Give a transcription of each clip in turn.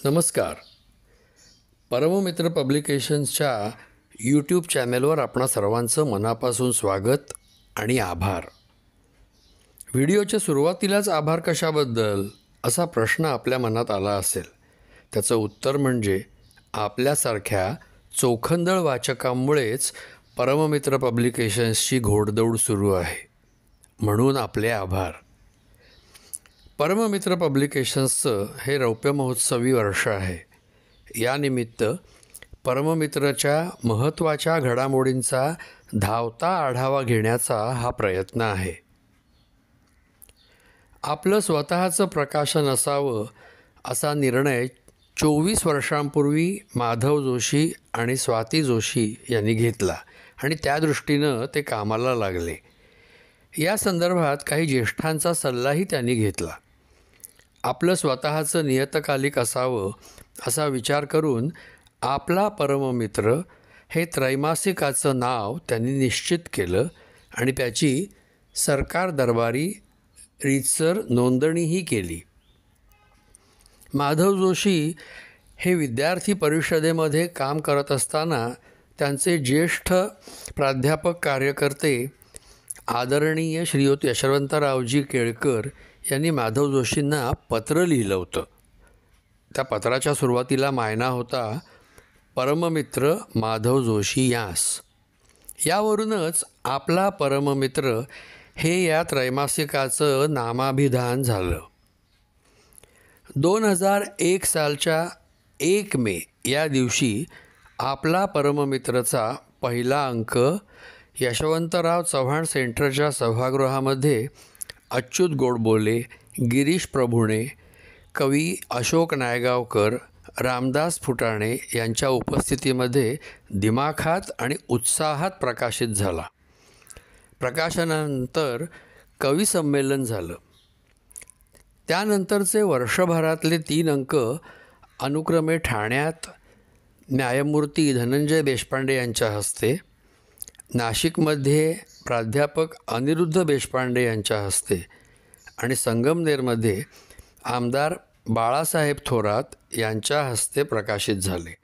नमस्कार. परममित्र पब्लिकेशन्सच्या यूट्यूब चॅनलवर आपणा सर्वांचं मनापासून स्वागत आणि आभार. व्हिडिओच्या सुरुवातीलाच आभार कशाबद्दल असा प्रश्न आपल्या मनात आला असेल. त्याचं उत्तर म्हणजे आपल्यासारख्या चोखंदळ वाचकांमुळेच परममित्र पब्लिकेशन्सची घोडदौड सुरू आहे. म्हणून आपले आभार. परममित्र पब्लिकेशन्सचं हे रौप्य महोत्सवी वर्ष आहे. यानिमित्त परममित्रच्या महत्त्वाच्या घडामोडींचा धावता आढावा घेण्याचा हा प्रयत्न आहे. आपलं स्वतःचं प्रकाशन असावं असा निर्णय 24 वर्षांपूर्वी माधव जोशी आणि स्वाती जोशी यांनी घेतला आणि त्या दृष्टीनं ते कामाला लागले. या संदर्भात काही ज्येष्ठांचा सल्लाही त्यांनी घेतला. आपलं स्वतःचं नियतकालिक असावं असा विचार करून आपला परममित्र हे त्रैमासिकाचं नाव त्यांनी निश्चित केलं आणि त्याची सरकार दरबारी रीतसर नोंदणीही केली. माधव जोशी हे विद्यार्थी परिषदेमध्ये काम करत असताना त्यांचे ज्येष्ठ प्राध्यापक कार्यकर्ते आदरणीय श्रीयुत यशवंतरावजी केळकर यांनी माधव जोशींना पत्र लिहिलं होतं. त्या पत्राच्या सुरुवातीला मायना होता, परममित्र माधव जोशी यांस. यावरूनच आपला परममित्र हे या त्रैमासिकाचं नामाभिधान झालं. 2001 सालच्या 1 मे या दिवशी आपला परममित्रचा पहिला अंक यशवंतराव चव्हाण सेंटरच्या सभागृहामध्ये अच्युत गोडबोले, गिरीश प्रभुणे, कवी अशोक नायगावकर, रामदास फुटाणे यांच्या उपस्थितीमध्ये दिमाखात आणि उत्साहात प्रकाशित झाला. प्रकाशनानंतर कवी संमेलन झालं. त्यानंतरचे वर्षभरातले 3 अंक अनुक्रमे ठाण्यात न्यायमूर्ती धनंजय देशपांडे यांच्या हस्ते, नाशिकमध्ये प्राध्यापक अनिरुद्ध देशपांडे यांच्या हस्ते आणि संगमनेरमध्ये आमदार बाळासाहेब थोरात यांच्या हस्ते प्रकाशित झाले.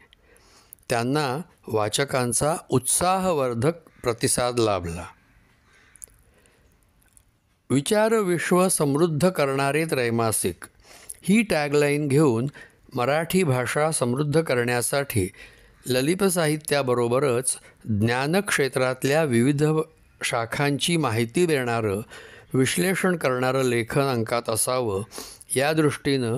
त्यांना वाचकांचा उत्साहवर्धक प्रतिसाद लाभला. विचार विश्व समृद्ध करणारे त्रैमासिक ही टॅगलाईन घेऊन मराठी भाषा समृद्ध करण्यासाठी ललित साहित्याबरोबरच ज्ञानक्षेत्रातल्या विविध शाखांची माहिती देणारं, विश्लेषण करणारं लेखन अंकात असावं या दृष्टीनं